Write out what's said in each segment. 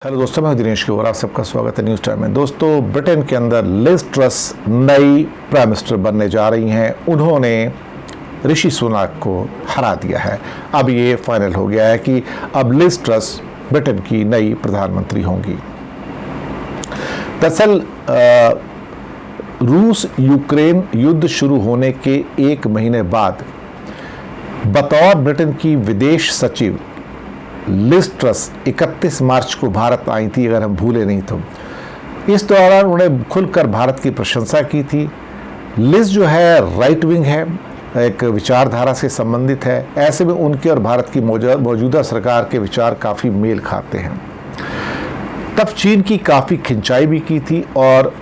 Hello दोस्तों, मैं दिनेश और आप सबका स्वागत है न्यूज़ टाइम में। दोस्तों, ब्रिटेन के अंदर लिज ट्रस नई प्राइम मिनिस्टर बनने जा रही हैं। उन्होंने ऋषि सुनाक को हरा दिया है। अब ये फाइनल हो गया है कि अब लिज ट्रस ब्रिटेन की नई प्रधानमंत्री होंगी। दरअसल रूस यूक्रेन युद्ध शुरू होने के एक महीने बाद बतौर ब्रिटेन की विदेश सचिव लिज ट्रस 31 मार्च को भारत आई थी, अगर हम भूले नहीं तो। इस दौरान उन्होंने खुलकर भारत की प्रशंसा की थी। लिज जो है राइट विंग है, एक विचारधारा से संबंधित है। ऐसे में उनके और भारत की मौजूदा सरकार के विचार काफ़ी मेल खाते हैं। तब चीन की काफ़ी खिंचाई भी की थी और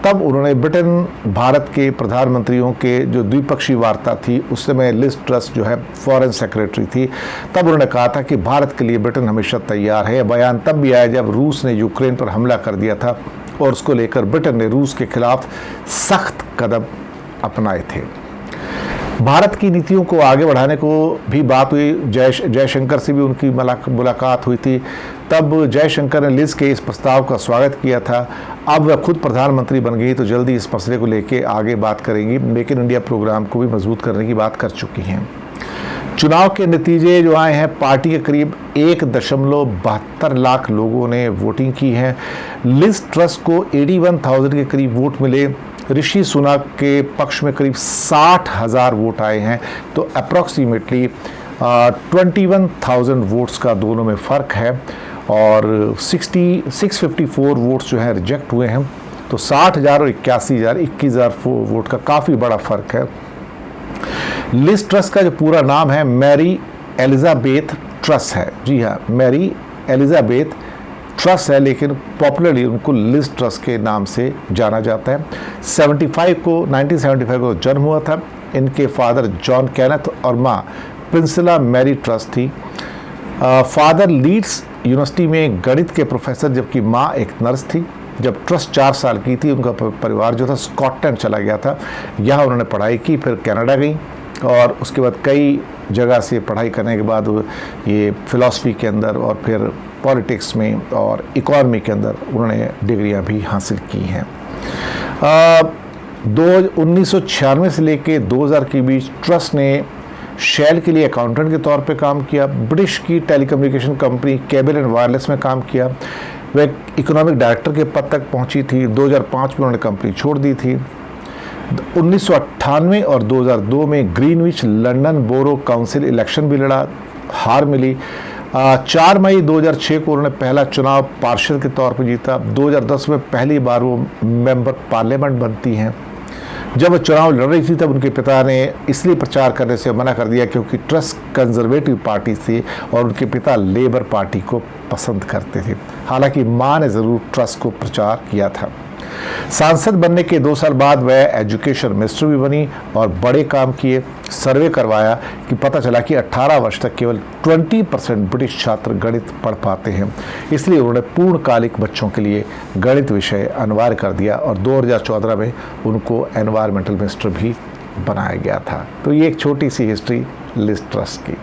तब उन्होंने ब्रिटेन भारत के प्रधानमंत्रियों के जो द्विपक्षीय वार्ता थी, उस समय लिज ट्रस जो है फॉरेन सेक्रेटरी थी। तब उन्होंने कहा था कि भारत के लिए ब्रिटेन हमेशा तैयार है। बयान तब भी आया जब रूस ने यूक्रेन पर हमला कर दिया था और उसको लेकर ब्रिटेन ने रूस के खिलाफ सख्त कदम अपनाए थे। भारत की नीतियों को आगे बढ़ाने को भी बात हुई। जयशंकर से भी उनकी मुलाकात हुई थी। तब जयशंकर ने लिज के इस प्रस्ताव का स्वागत किया था। अब वह खुद प्रधानमंत्री बन गई तो जल्दी इस मसले को लेकर आगे बात करेंगी। मेक इन इंडिया प्रोग्राम को भी मजबूत करने की बात कर चुकी हैं। चुनाव के नतीजे जो आए हैं, पार्टी के करीब 1.72 लाख लोगों ने वोटिंग की है। लिज ट्रस को 81,000 के करीब वोट मिले। ऋषि सुनाक के पक्ष में करीब 60,000 वोट आए हैं। तो अप्रॉक्सीमेटली 21,000 वोट्स का दोनों में फ़र्क है और 654 वोट्स जो हैं रिजेक्ट हुए हैं। तो 60,000 और 81,000, 21,000 वोट का काफ़ी बड़ा फ़र्क है। लिज ट्रस का जो पूरा नाम है मैरी एलिजाबेथ ट्रस है। जी हाँ, मैरी एलिजाबेथ ट्रस है, लेकिन पॉपुलरली उनको लिज ट्रस के नाम से जाना जाता है। 1975 को जन्म हुआ था। इनके फादर जॉन कैनेथ और माँ प्रिंसिला मैरी ट्रस थी। फादर लीड्स यूनिवर्सिटी में गणित के प्रोफेसर, जबकि माँ एक नर्स थी। जब ट्रस 4 साल की थी, उनका परिवार जो था स्कॉटलैंड चला गया था। यहाँ उन्होंने पढ़ाई की, फिर कनाडा गई और उसके बाद कई जगह से पढ़ाई करने के बाद ये फ़िलासफ़ी के अंदर और फिर पॉलिटिक्स में और इकॉनमी के अंदर उन्होंने डिग्रियां भी हासिल की हैं। 1996 से लेके 2000 के बीच ट्रस ने शेल के लिए अकाउंटेंट के तौर पे काम किया। ब्रिटिश की telecommunication company cable and wireless में काम किया। वह इकोनॉमिक डायरेक्टर के पद तक पहुंची थी। 2005 में उन्होंने कंपनी छोड़ दी थी। 1998 और 2002 में ग्रीनविच लंदन बोरो काउंसिल इलेक्शन भी लड़ा, हार मिली। 4 मई 2006 को उन्होंने पहला चुनाव पार्षद के तौर पर जीता। 2010 में पहली बार वो मेंबर पार्लियामेंट बनती हैं। जब वो चुनाव लड़ रही थी तब उनके पिता ने इसलिए प्रचार करने से मना कर दिया क्योंकि ट्रस कंजर्वेटिव पार्टी थी और उनके पिता लेबर पार्टी को पसंद करते थे। हालांकि मां ने ज़रूर ट्रस को प्रचार किया था। सांसद बनने के 2 साल बाद वह एजुकेशन मिनिस्टर भी बनी और बड़े काम किए। सर्वे करवाया कि पता चला कि 18 वर्ष तक केवल 20% ब्रिटिश छात्र गणित पढ़ पाते हैं। इसलिए उन्होंने पूर्णकालिक बच्चों के लिए गणित विषय अनिवार्य कर दिया और 2014 में उनको एनवायरमेंटल मिनिस्टर भी बनाया गया था। तो ये एक छोटी सी हिस्ट्री लिज ट्रस की।